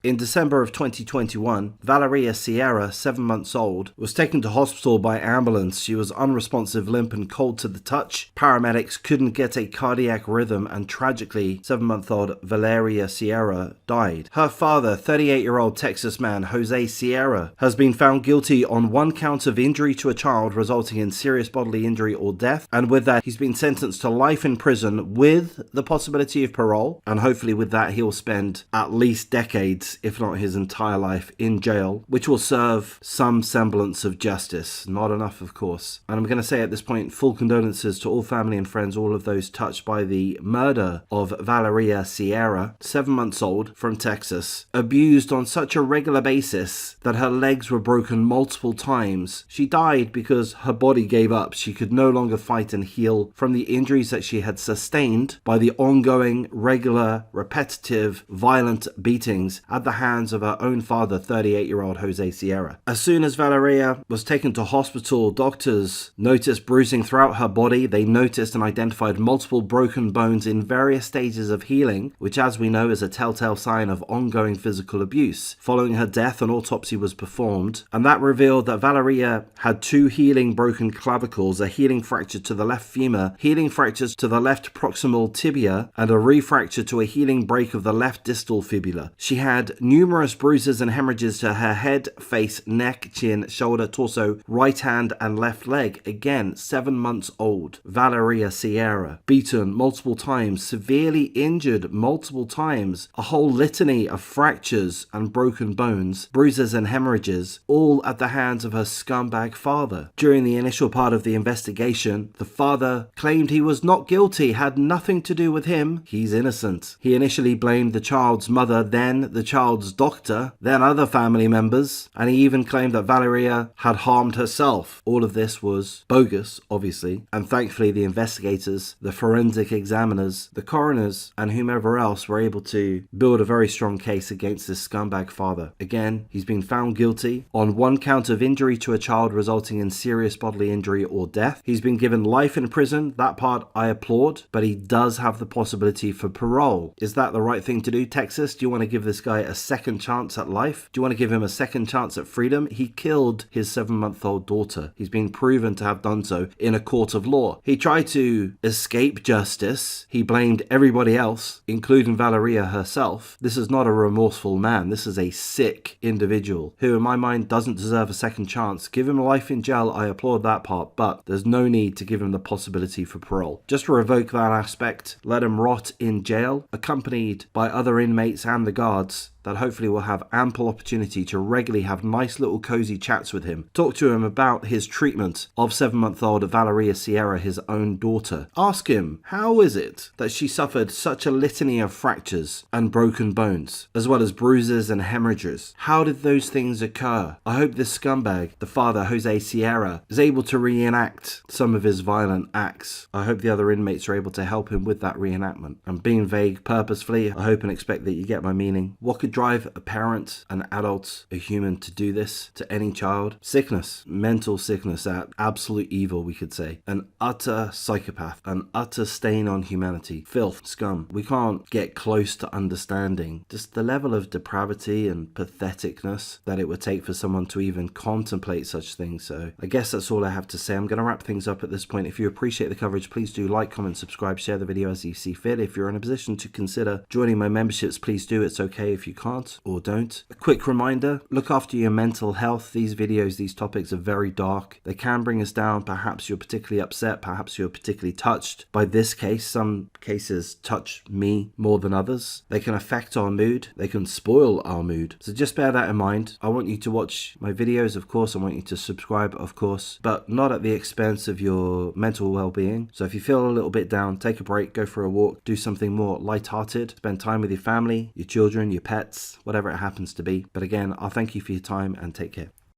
In December of 2021, Valeria Sierra, 7 months old, was taken to hospital by ambulance. She was unresponsive, limp and cold to the touch. Paramedics couldn't get a cardiac rhythm and tragically, 7-month-old Valeria Sierra died. Her father, 38-year-old Texas man Jose Sierra, has been found guilty on 1 count of injury to a child resulting in serious bodily injury or death, and with that he's been sentenced to life in prison with the possibility of parole, and hopefully with that he'll spend at least decades, if not his entire life, in jail, which will serve some semblance of justice. Not enough, of course. And I'm going to say at this point, full condolences to all family and friends, all of those touched by the murder of Valeria Sierra, 7 months old, from Texas, abused on such a regular basis that her legs were broken multiple times. She died because her body gave up. She could no longer fight and heal from the injuries that she had sustained by the ongoing, regular, repetitive, violent beatings at the hands of her own father, 38-year-old Jose Sierra. As soon as Valeria was taken to hospital, doctors noticed bruising throughout her body. They noticed and identified multiple broken bones in various stages of healing, which, as we know, is a telltale sign of ongoing physical abuse. Following her death, an autopsy was performed, and that revealed that Valeria had 2 healing broken clavicles, a healing fracture to the left femur, healing fractures to the left proximal tibia, and a refracture to a healing break of the left distal fibula. She had numerous bruises and hemorrhages to her head, face, neck, chin, shoulder, torso, right hand and left leg. Again, 7 months old. Valeria Sierra, beaten multiple times, severely injured multiple times, a whole litany of fractures and broken bones, bruises and hemorrhages, all at the hands of her scumbag father. During the initial part of the investigation, the father claimed he was not guilty, had nothing to do with him. He's innocent. He initially blamed the child's mother, then the child's doctor, then other family members, and he even claimed that Valeria had harmed herself. All of this was bogus, obviously, and thankfully the investigators, the forensic examiners, the coroners, and whomever else were able to build a very strong case against this scumbag father. Again, he's been found guilty on 1 count of injury to a child resulting in serious bodily injury or death. He's been given life in prison. That part I applaud, but he does have the possibility for parole. Is that the right thing to do, Texas? Do you want to give this guy a second chance at life? Do you want to give him a second chance at freedom? He killed his 7-month-old daughter. He's been proven to have done so in a court of law. He tried to escape justice. He blamed everybody else, including Valeria herself. This is not a remorseful man. This is a sick individual who, in my mind, doesn't deserve a second chance. Give him life in jail. I applaud that part, but there's no need to give him the possibility for parole. Just revoke that aspect. Let him rot in jail, accompanied by other inmates and the guards that hopefully will have ample opportunity to regularly have nice little cozy chats with him. Talk to him about his treatment of 7-month-old Valeria Sierra, his own daughter. Ask him, how is it that she suffered such a litany of fractures and broken bones, as well as bruises and hemorrhages? How did those things occur? I hope this scumbag, the father, Jose Sierra, is able to reenact some of his violent acts. I hope the other inmates are able to help him with that reenactment. I'm being vague purposefully. I hope and expect that you get my meaning. What could drive a parent, an adult, a human to do this to any child? Sickness, mental sickness, absolute evil, we could say. An utter psychopath, an utter stain on humanity, filth, scum. We can't get close to understanding just the level of depravity and patheticness that it would take for someone to even contemplate such things. So I guess that's all I have to say. I'm going to wrap things up at this point. If you appreciate the coverage, please do like, comment, subscribe, share the video as you see fit. If you're in a position to consider joining my memberships, please do. It's okay if you can't or don't. A quick reminder, look after your mental health. These videos, these topics are very dark. They can bring us down. Perhaps you're particularly upset. Perhaps you're particularly touched by this case. Some cases touch me more than others. They can affect our mood. They can spoil our mood. So just bear that in mind. I want you to watch my videos, of course. I want you to subscribe, of course, but not at the expense of your mental well-being. So if you feel a little bit down, take a break, go for a walk, do something more light-hearted, spend time with your family, your children, your pets, whatever it happens to be. But again, I'll thank you for your time and take care.